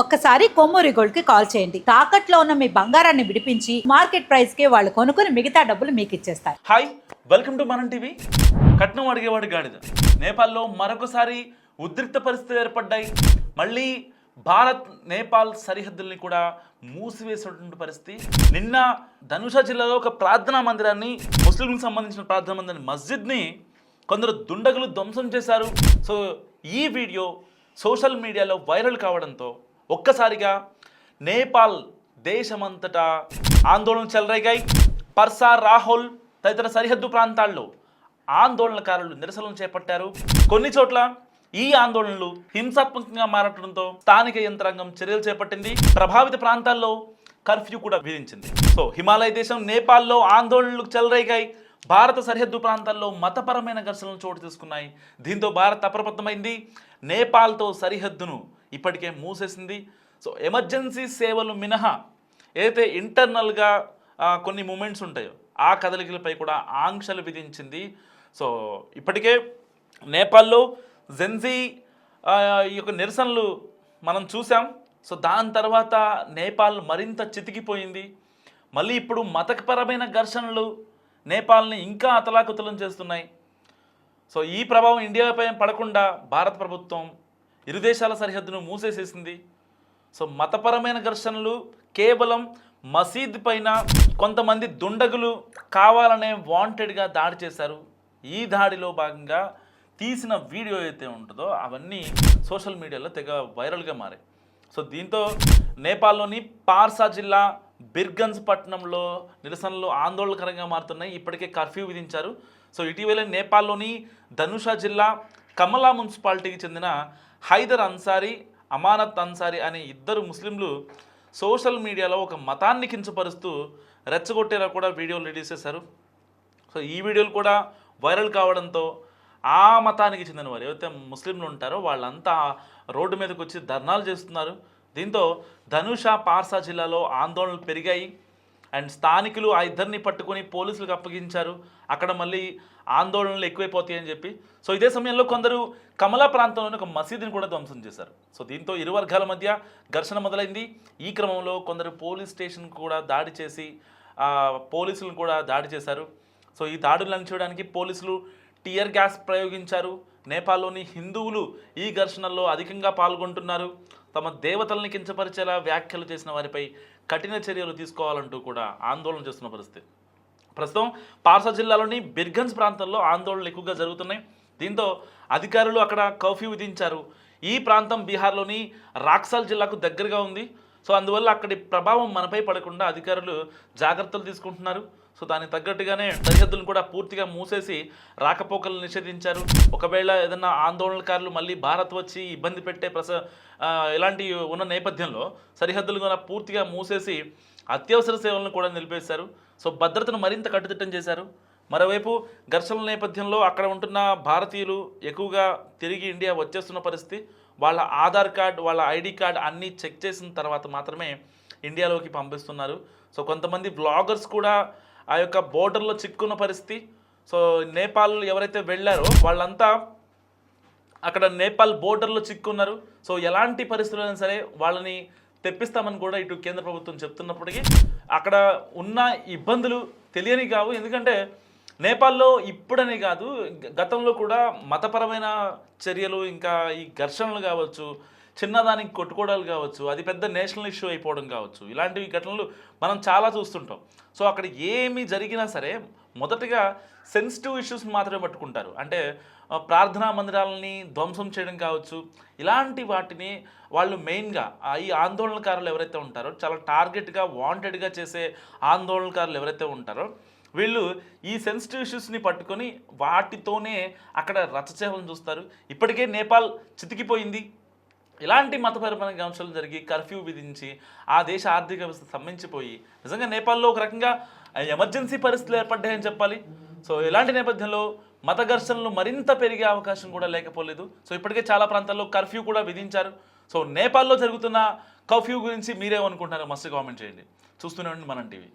ఒక్కసారి కొమ్మూరి గోల్డ్ కి కాల్ చేయండి. తాకట్లో ఉన్న మీ బంగారాన్ని విడిపించి మార్కెట్ ప్రైస్ కి వాళ్ళు కొనుక్కుని మిగతా డబ్బులు మీకు ఇచ్చేస్తారు. హాయ్, వెల్కమ్ టు మనం టీవీ. కట్నం అడిగేవాడి గాడిద. నేపాల్లో మరొకసారి ఉద్రిక్త పరిస్థితులు ఏర్పడ్డాయి. మళ్ళీ భారత్ నేపాల్ సరిహద్దుల్ని కూడా మూసివేసినటువంటి పరిస్థితి. నిన్న ధనుష జిల్లాలో ఒక ప్రార్థనా మందిరాన్ని, ముస్లింలకు సంబంధించిన ప్రార్థనా మందిరాన్ని, మస్జిద్ని కొందరు దుండగులు ధ్వంసం చేశారు. సో ఈ వీడియో సోషల్ మీడియాలో వైరల్ కావడంతో ఒక్కసారిగా నేపాల్ దేశమంతటా ఆందోళనలు చెలరేగాయి. పర్సా, రాహోల్ తదితర సరిహద్దు ప్రాంతాల్లో ఆందోళనకారులు నిరసనలు చేపట్టారు. కొన్ని చోట్ల ఈ ఆందోళనలు హింసాత్మకంగా మారడంతో స్థానిక యంత్రాంగం చర్యలు చేపట్టింది. ప్రభావిత ప్రాంతాల్లో కర్ఫ్యూ కూడా విధించింది. సో హిమాలయ దేశం నేపాల్లో ఆందోళనలు చెలరేగాయి. భారత సరిహద్దు ప్రాంతాల్లో మతపరమైన ఘర్షణలు చోటు తీసుకున్నాయి. దీంతో భారత్ అప్రమత్తమైంది. నేపాల్తో సరిహద్దును ఇప్పటికే మూసేసింది. సో ఎమర్జెన్సీ సేవలు మినహా ఏదైతే ఇంటర్నల్గా కొన్ని మూమెంట్స్ ఉంటాయో ఆ కదలికలపై కూడా ఆంక్షలు విధించింది. సో ఇప్పటికే నేపాల్లో జెన్జీ ఈ యొక్క నిరసనలు మనం చూసాం. సో దాని తర్వాత నేపాల్ మరింత చితికిపోయింది. మళ్ళీ ఇప్పుడు మతపరమైన ఘర్షణలు నేపాల్ని ఇంకా అతలాకుతలం చేస్తున్నాయి. సో ఈ ప్రభావం ఇండియాపై పడకుండా భారత ప్రభుత్వం ఇరు దేశాల సరిహద్దును మూసేసేసింది. సో మతపరమైన ఘర్షణలు కేవలం మసీద్ పైన కొంతమంది దుండగులు కావాలనే వాంటెడ్గా దాడి చేశారు. ఈ దాడిలో భాగంగా తీసిన వీడియో అయితే ఉంటుందో అవన్నీ సోషల్ మీడియాలో తెగ వైరల్గా మారాయి. సో దీంతో నేపాల్లోని పార్సా జిల్లా బిర్గంజ్ పట్టణంలో నిరసనలు ఆందోళనకరంగా మారుతున్నాయి. ఇప్పటికే కర్ఫ్యూ విధించారు. సో ఇటీవల నేపాల్లోని ధనుష జిల్లా కమలా మున్సిపాలిటీకి చెందిన హైదర్ అన్సారీ, అమానత్ అన్సారీ అనే ఇద్దరు ముస్లింలు సోషల్ మీడియాలో ఒక మతాన్ని కించపరుస్తూ రెచ్చగొట్టేలా కూడా వీడియోలు రిలీజ్ చేశారు. సో ఈ వీడియోలు కూడా వైరల్ కావడంతో ఆ మతానికి చెందిన వారు ఎవరైతే ముస్లింలు ఉంటారో వాళ్ళంతా రోడ్డు మీదకి వచ్చి ధర్నాలు చేస్తున్నారు. దీంతో ధనుష, పార్సా జిల్లాలో ఆందోళనలు పెరిగాయి. అండ్ స్థానికులు ఆ ఇద్దరిని పట్టుకొని పోలీసులకు అప్పగించారు. అక్కడ మళ్ళీ ఆందోళనలు ఎక్కువైపోతాయని చెప్పి. సో ఇదే సమయంలో కొందరు కమలా ప్రాంతంలోని ఒక మసీదుని కూడా ధ్వంసం చేశారు. సో దీంతో ఇరు వర్గాల మధ్య ఘర్షణ మొదలైంది. ఈ క్రమంలో కొందరు పోలీస్ స్టేషన్ కూడా దాడి చేసి పోలీసులను కూడా దాడి చేశారు. సో ఈ దాడులను అణచివేయడానికి పోలీసులు టియర్ గ్యాస్ ప్రయోగించారు. నేపాల్లోని హిందువులు ఈ ఘర్షణల్లో అధికంగా పాల్గొంటున్నారు. తమ దేవతల్ని కించపరిచేలా వ్యాఖ్యలు చేసిన వారిపై కఠిన చర్యలు తీసుకోవాలంటూ కూడా ఆందోళన చేస్తున్న పరిస్థితి. ప్రస్తుతం పార్సా జిల్లాలోని బిర్గంజ్ ప్రాంతంలో ఆందోళనలు ఎక్కువగా జరుగుతున్నాయి. దీంతో అధికారులు అక్కడ కర్ఫ్యూ విధించారు. ఈ ప్రాంతం బీహార్లోని రాక్సాల్ జిల్లాకు దగ్గరగా ఉంది. సో అందువల్ల అక్కడి ప్రభావం మనపై పడకుండా అధికారులు జాగ్రత్తలు తీసుకుంటున్నారు. సో దానికి తగ్గట్టుగానే సరిహద్దులను కూడా పూర్తిగా మూసేసి రాకపోకలు నిషేధించారు. ఒకవేళ ఏదైనా ఆందోళనకారులు మళ్ళీ భారత్ వచ్చి ఇబ్బంది పెట్టే ఇలాంటి ఉన్న నేపథ్యంలో సరిహద్దులు కూడా పూర్తిగా మూసేసి అత్యవసర సేవలను కూడా నిలిపేశారు. సో భద్రతను మరింత కట్టుదిట్టం చేశారు. మరోవైపు ఘర్షణల నేపథ్యంలో అక్కడ ఉంటున్న భారతీయులు ఎక్కువగా తిరిగి ఇండియా వచ్చేస్తున్న పరిస్థితి. వాళ్ళ ఆధార్ కార్డ్, వాళ్ళ ఐడి కార్డ్ అన్నీ చెక్ చేసిన తర్వాత మాత్రమే ఇండియాలోకి పంపిస్తున్నారు. సో కొంతమంది బ్లాగర్స్ కూడా ఆ యొక్క బోర్డర్లో చిక్కున్న పరిస్థితి. సో నేపాల్ ఎవరైతే వెళ్ళారో వాళ్ళంతా అక్కడ నేపాల్ బోర్డర్లో చిక్కున్నారు. సో ఎలాంటి పరిస్థితులైనా సరే వాళ్ళని తెప్పిస్తామని కూడా ఇటు కేంద్ర ప్రభుత్వం చెప్తున్నప్పటికీ అక్కడ ఉన్న ఇబ్బందులు తెలియని కావు. ఎందుకంటే నేపాల్లో ఇప్పుడనే కాదు, గతంలో కూడా మతపరమైన చర్యలు, ఇంకా ఈ ఘర్షణలు కావచ్చు, చిన్నదానికి కొట్టుకోవడాలు కావచ్చు, అది పెద్ద నేషనల్ ఇష్యూ అయిపోవడం కావచ్చు, ఇలాంటివి ఘటనలు మనం చాలా చూస్తుంటాం. సో అక్కడ ఏమి జరిగినా సరే మొదటగా సెన్సిటివ్ ఇష్యూస్ని మాత్రమే పట్టుకుంటారు. అంటే ప్రార్థనా మందిరాలని ధ్వంసం చేయడం కావచ్చు, ఇలాంటి వాటిని వాళ్ళు మెయిన్గా ఈ ఆందోళనకారులు ఎవరైతే ఉంటారో చాలా టార్గెట్గా వాంటెడ్గా చేసే ఆందోళనకారులు ఎవరైతే ఉంటారో వీళ్ళు ఈ సెన్సిటివ్ ఇష్యూస్ని పట్టుకొని వాటితోనే అక్కడ రచ్చచేయాలని చూస్తారు. ఇప్పటికే నేపాల్ చితికిపోయింది. ఇలాంటి మతపరమైన అంశాలు జరిగి కర్ఫ్యూ విధించి ఆ దేశ ఆర్థిక వ్యవస్థ స్తంభించిపోయి నిజంగా నేపాల్లో ఒక రకంగా ఎమర్జెన్సీ పరిస్థితులు ఏర్పడ్డాయని చెప్పాలి. సో ఇలాంటి నేపథ్యంలో మత ఘర్షణలు మరింత పెరిగే అవకాశం కూడా లేకపోలేదు. సో ఇప్పటికే చాలా ప్రాంతాల్లో కర్ఫ్యూ కూడా విధించారు. సో నేపాల్లో జరుగుతున్న కర్ఫ్యూ గురించి మీరేమనుకుంటున్నారో మస్తు కామెంట్ చేయండి. చూస్తూనే ఉండండి మనం టీవీ.